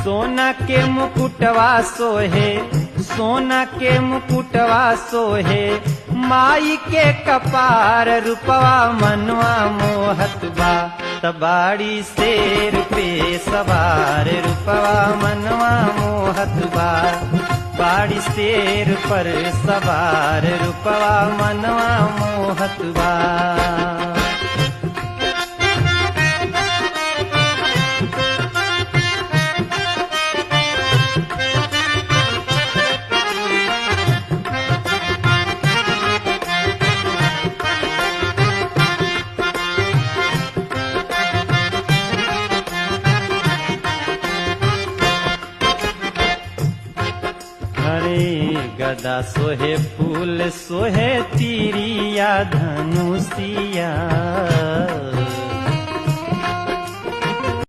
सोना के मुकुटवा सोहे, सोना के मुकुटवा सोहे, माई के कपार रूपवा मनवा मोहत बा, तबाड़ी शेर पे सवार रूपवा मनवा मोहत बा, बाड़ी शेर पर सवार रूपवा मनवा मोहत बा। गदा सोहे फूल सोहे तीरिया धनुषिया,